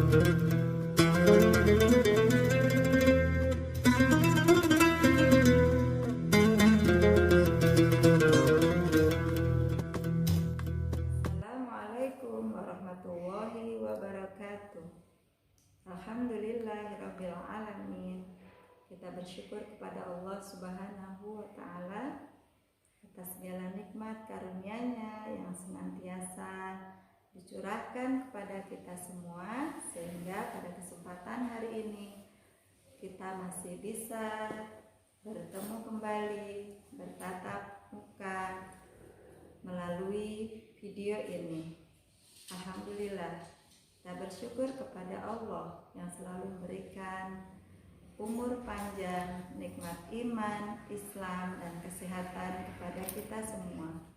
Assalamualaikum warahmatullahi wabarakatuh. Alhamdulillahirabbil alamin. Kita bersyukur kepada Allah Subhanahu wa taala atas segala nikmat karunia-Nya yang senantiasa dicurahkan kepada kita semua, sehingga pada kesempatan hari ini kita masih bisa bertemu kembali, bertatap muka melalui video ini. Alhamdulillah, kita bersyukur kepada Allah yang selalu memberikan umur panjang, nikmat iman, Islam, dan kesehatan kepada kita semua.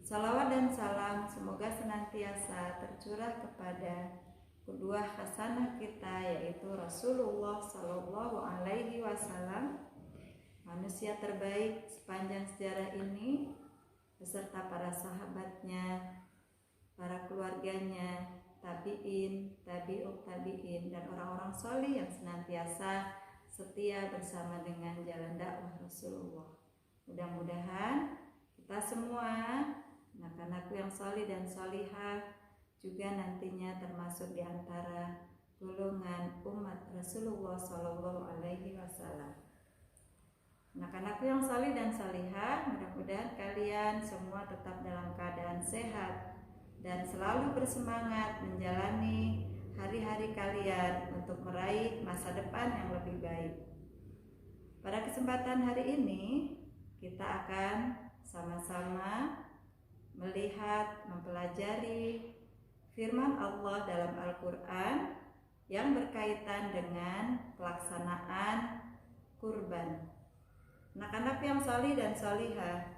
Salawat dan salam semoga senantiasa tercurah kepada kedua hasanah kita, yaitu Rasulullah Shallallahu Alaihi Wasallam, manusia terbaik sepanjang sejarah ini, beserta para sahabatnya, para keluarganya, tabi'in, tabi'ut tabi'in, dan orang-orang solih yang senantiasa setia bersama dengan jalan dakwah Rasulullah. Mudah-mudahan kita semua, anak-anakku yang solih dan solihah, juga nantinya termasuk di antara golongan umat Rasulullah Shallallahu Alaihi Wasallam. Anak-anakku yang solih dan solihah, mudah-mudahan kalian semua tetap dalam keadaan sehat dan selalu bersemangat menjalani hari-hari kalian untuk meraih masa depan yang lebih baik. Pada kesempatan hari ini, kita akan sama-sama melihat, mempelajari firman Allah dalam Al-Quran yang berkaitan dengan pelaksanaan kurban. Anak-anak yang solih dan solihah,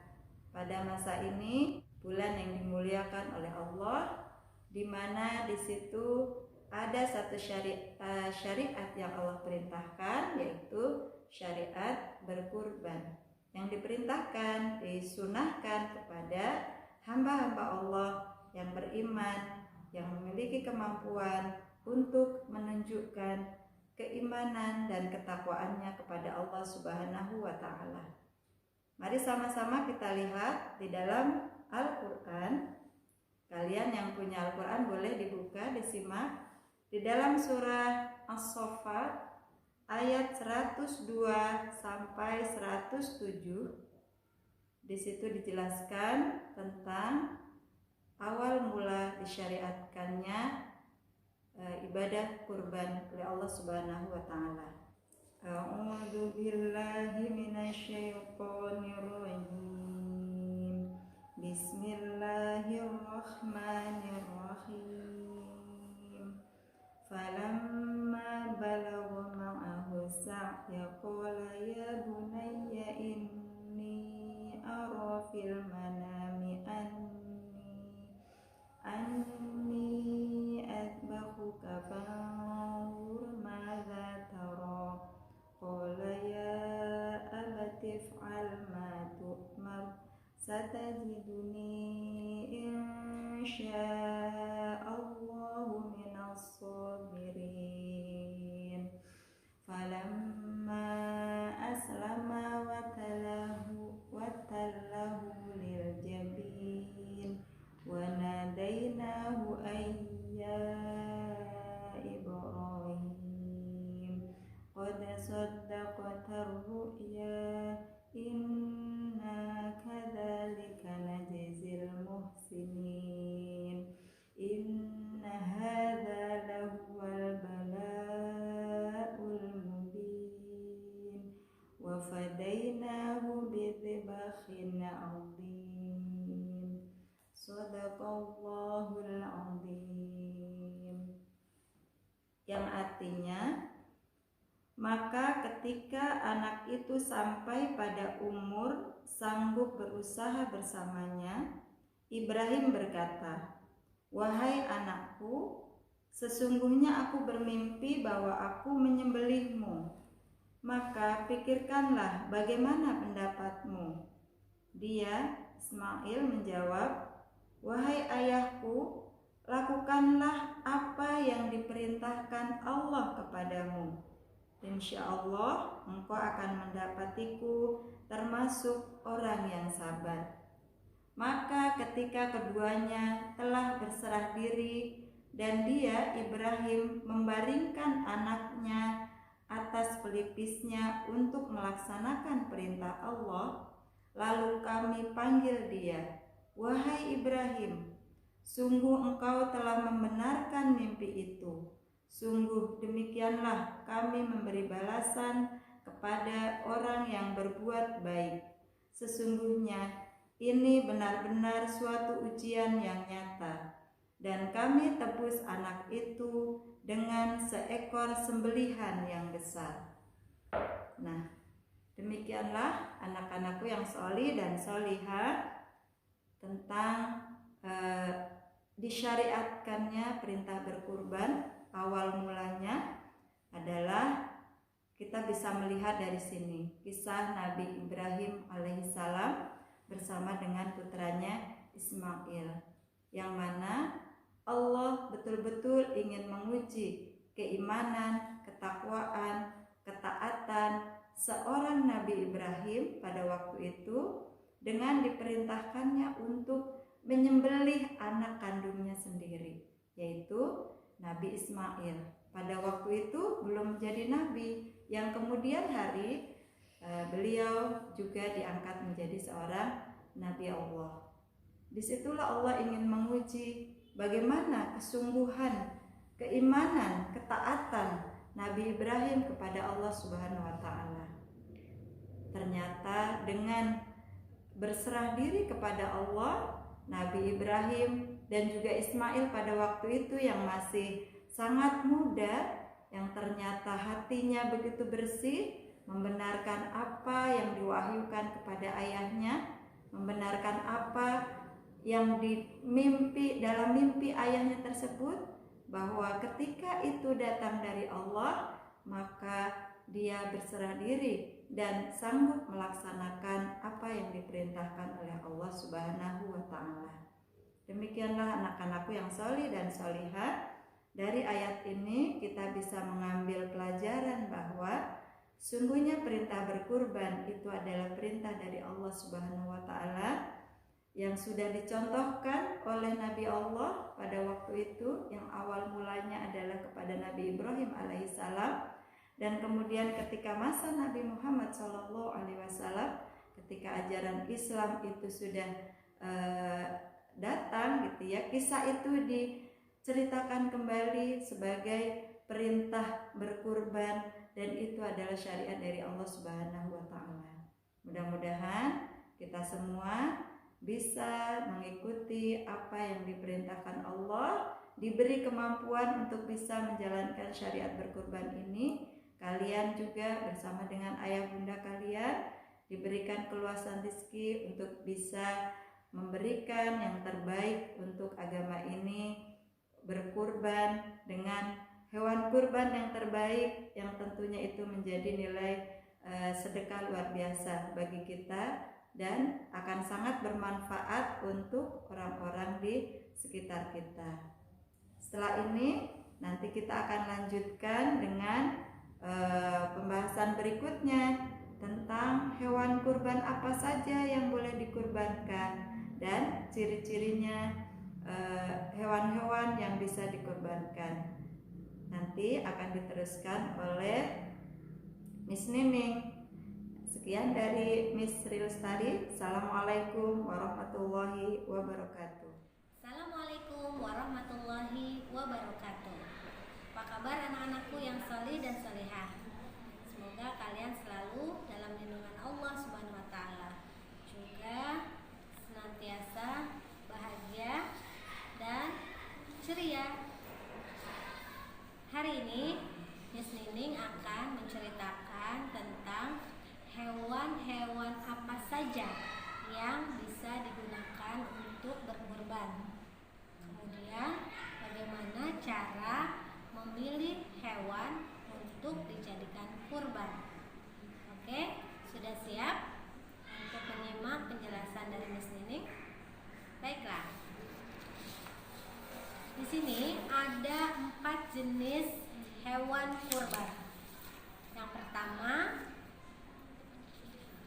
pada masa ini bulan yang dimuliakan oleh Allah, di mana di situ ada satu syariat yang Allah perintahkan, yaitu syariat berkurban, yang diperintahkan, disunahkan kepada hamba-hamba Allah yang beriman, yang memiliki kemampuan untuk menunjukkan keimanan dan ketakwaannya kepada Allah Subhanahu wa taala. Mari sama-sama kita lihat di dalam Al-Qur'an. Kalian yang punya Al-Qur'an boleh dibuka, disimak di dalam surah As-Saffat ayat 102 sampai 107. Di situ dijelaskan tentang awal mula disyariatkannya ibadah kurban oleh Allah Subhanahu wa taala. A'udzu billahi minasyaitonir rajim. Bismillahirrahmanirrahim. Falamma balagha ma'ahu sa'ya qala ya bunayya inni ara fil manami anni adbahuka fanzur madza tara. Qala ya abati if'al ma tu'mar satajiduni insya'allahu minas sabirin. Falamma aslama wa tallahu lil jabin wa nadainahu ayya Ibrahim qad saddaqatar ru'ya inna kadzalika najzil muhsinin inna hadza lahuwal bala'ul mubin wa fadainahu bidzibhin 'adzim. Shadaqallahul 'adzim. Yang artinya, maka ketika anak itu sampai pada umur sanggup berusaha bersamanya, Ibrahim berkata, "Wahai anakku, sesungguhnya aku bermimpi bahwa aku menyembelihmu. Maka pikirkanlah bagaimana pendapatmu." Dia, Ismail, menjawab, "Wahai ayahku, lakukanlah apa yang diperintahkan Allah kepadamu. Insya Allah engkau akan mendapatiku termasuk orang yang sabar. Maka ketika keduanya telah berserah diri dan dia Ibrahim membaringkan anaknya atas pelipisnya untuk melaksanakan perintah Allah, lalu kami panggil dia, "Wahai Ibrahim, sungguh engkau telah membenarkan mimpi itu. Sungguh demikianlah kami memberi balasan kepada orang yang berbuat baik. Sesungguhnya ini benar-benar suatu ujian yang nyata. Dan kami tebus anak itu dengan seekor sembelihan yang besar." Nah, demikianlah anak-anakku yang sholih dan sholihah tentang disyariatkannya perintah berkurban. Awal mulanya adalah kita bisa melihat dari sini kisah Nabi Ibrahim alaihissalam bersama dengan putranya Ismail, yang mana Allah betul-betul ingin menguji keimanan, ketakwaan, ketaatan seorang Nabi Ibrahim pada waktu itu dengan diperintahkannya untuk menyembelih anak kandungnya sendiri, yaitu Nabi Ismail. Pada waktu itu belum menjadi nabi, yang kemudian hari beliau juga diangkat menjadi seorang nabi Allah. Disitulah Allah ingin menguji bagaimana kesungguhan, keimanan, ketaatan Nabi Ibrahim kepada Allah Subhanahu wa Ta'ala. Ternyata dengan berserah diri kepada Allah, Nabi Ibrahim dan juga Ismail pada waktu itu yang masih sangat muda, yang ternyata hatinya begitu bersih, membenarkan apa yang diwahyukan kepada ayahnya, membenarkan apa yang dalam mimpi ayahnya tersebut, bahwa ketika itu datang dari Allah, maka dia berserah diri dan sanggup melaksanakan apa yang diperintahkan oleh Allah Subhanahu wa Ta'ala. Demikianlah anak-anakku yang sholih dan sholihah. Dari ayat ini kita bisa mengambil pelajaran bahwa sungguhnya perintah berkurban itu adalah perintah dari Allah Subhanahu wa Ta'ala yang sudah dicontohkan oleh Nabi Allah pada waktu itu, yang awal mulanya adalah kepada Nabi Ibrahim alaihissalam, dan kemudian ketika masa Nabi Muhammad SAW, ketika ajaran Islam itu sudah datang gitu ya, kisah itu diceritakan kembali sebagai perintah berkurban, dan itu adalah syariat dari Allah Subhanahu wa Ta'ala. Mudah-mudahan kita semua bisa mengikuti apa yang diperintahkan Allah, diberi kemampuan untuk bisa menjalankan syariat berkurban ini. Kalian juga bersama dengan ayah bunda kalian diberikan keluasan rezeki untuk bisa memberikan yang terbaik untuk agama ini, berkurban dengan hewan kurban yang terbaik, yang tentunya itu menjadi nilai sedekah luar biasa bagi kita dan akan sangat bermanfaat untuk orang-orang di sekitar kita. Setelah ini nanti kita akan lanjutkan dengan pembahasan berikutnya tentang hewan kurban apa saja yang boleh dikurbankan dan ciri-cirinya hewan-hewan yang bisa dikurbankan. Nanti akan diteruskan oleh Miss Nining. Sekian dari Miss Rilustari. Assalamualaikum warahmatullahi wabarakatuh. Assalamualaikum warahmatullahi wabarakatuh. Apa kabar anak-anakku yang sholih dan sholihah? Semoga kalian selalu dalam lindungan Allah Subhanahu wa Ta'ala, juga senantiasa bahagia dan ceria. Hari ini Miss Nining akan menceritakan tentang hewan-hewan apa saja yang bisa digunakan untuk berkurban. Kemudian bagaimana cara memilih hewan untuk dijadikan kurban. Oke, sudah siap untuk menyimak penjelasan dari Miss Nining? Baiklah. Di sini ada jenis hewan kurban. Yang pertama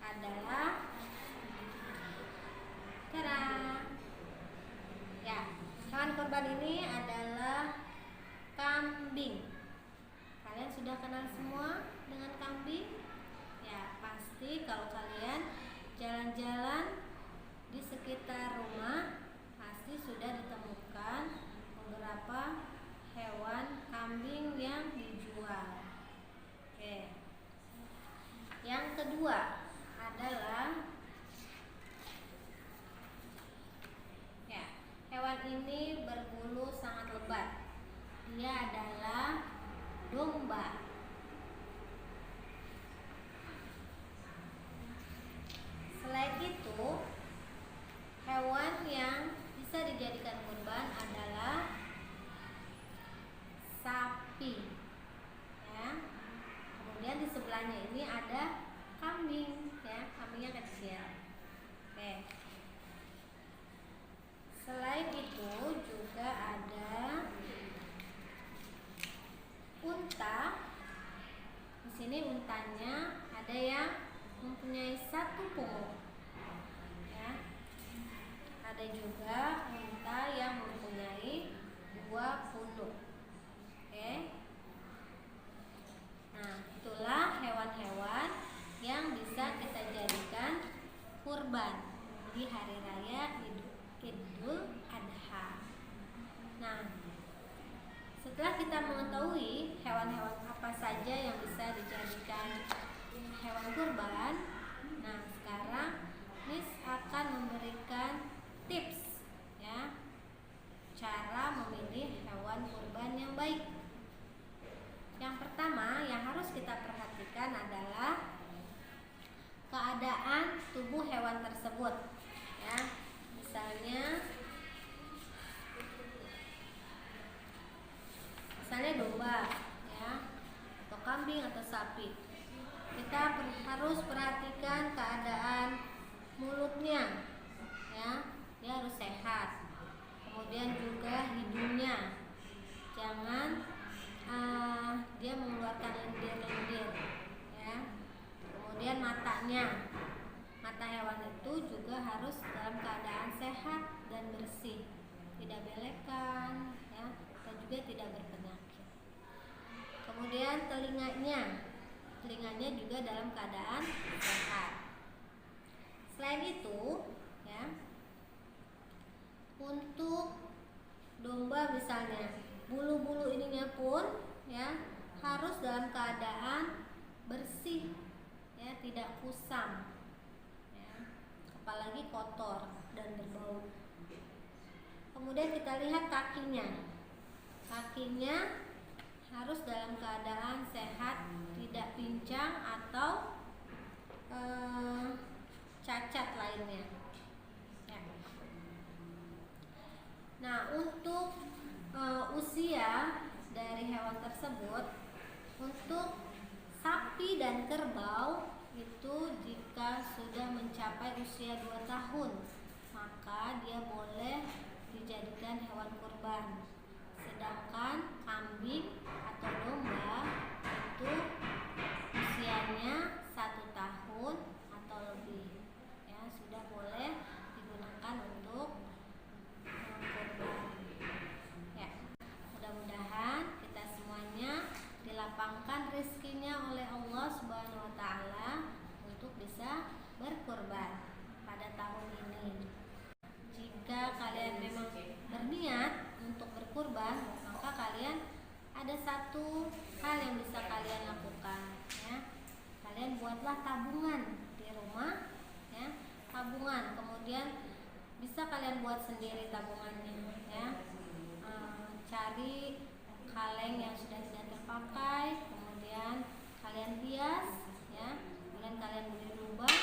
adalah ya, hewan kurban ini adalah kambing. Kalian sudah kenal semua dengan kambing? Ya, pasti kalau kalian jalan-jalan di sekitar rumah pasti sudah ditemukan beberapa hewan kambing yang dijual. Oke. Yang kedua adalah ya, hewan ini berbulu sangat lebat. Dia adalah domba. Selain itu, hewan yang bisa dijadikan kurban adalah sapi. Ya. Kemudian di sebelahnya ini ada kambing, ya, kambingnya kecil. Oke. Selain itu juga ada unta. Di sini untanya ada yang mempunyai satu pungut. Ya. Ada juga unta yang mempunyai 2 punuk. Oke. Nah, itulah hewan-hewan yang bisa kita jadikan kurban di hari raya Idul Adha. Nah, setelah kita mengetahui hewan-hewan apa saja yang bisa dijadikan hewan kurban, nah sekarang Miss akan memberikan tips, ya, cara memilih hewan kurban yang baik. Yang pertama yang harus kita perhatikan adalah keadaan tubuh hewan tersebut, ya. Misalnya domba, ya, atau kambing atau sapi. Kita harus perhatikan keadaan mulutnya, ya, dia harus sehat. Kemudian juga hidungnya, jangan dia mengeluarkan lendir-lendir, ya. Kemudian matanya, mata hewan itu juga harus dalam keadaan sehat dan bersih, tidak belekan, ya, dan juga tidak berpenyakit. Kemudian telinganya juga dalam keadaan sehat. Selain itu, ya, untuk domba misalnya, bulu-bulu ininya pun, ya, harus dalam keadaan bersih, ya, tidak kusam, ya, apalagi kotor dan berbau. Kemudian kita lihat kakinya harus dalam keadaan sehat, tidak pincang atau cacat lainnya, ya. Nah, untuk usia dari hewan tersebut, untuk sapi dan kerbau itu jika sudah mencapai usia 2 tahun, maka dia boleh dijadikan hewan kurban. Sedangkan kambing atau domba itu usianya 1 tahun atau lebih, ya, sudah boleh digunakan untuk kurban. Ya, mudah-mudahan kita semuanya dilapangkan rezekinya oleh Allah Subhanahu wa taala untuk bisa berkurban pada tahun ini. Jika kalian memang berniat untuk berkurban, maka kalian ada satu hal yang bisa kalian lakukan, ya. Kalian buatlah tabungan di rumah, ya, tabungan. Kemudian bisa kalian buat sendiri tabungannya, ya. Cari kaleng yang sudah tidak terpakai, kemudian kalian hias, ya. Kemudian kalian beli lubang,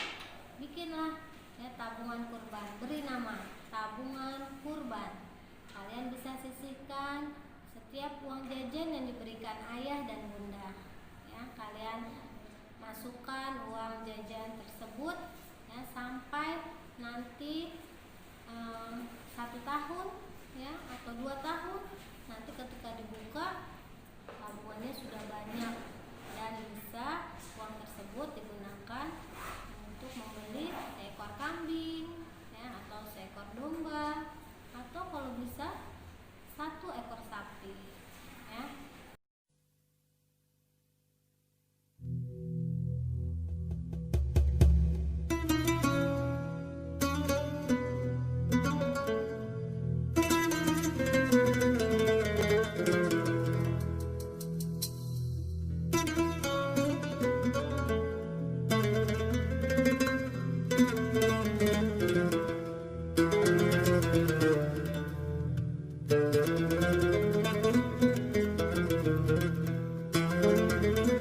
bikinlah, ya, tabungan kurban. Beri nama tabungan kurban. Kalian bisa sisihkan setiap uang jajan yang diberikan ayah dan bunda, ya. Kalian masukkan uang jajan tersebut, ya, sampai nanti 1 tahun, ya, atau 2 tahun. Nanti ketika dibuka Wabarakatuh.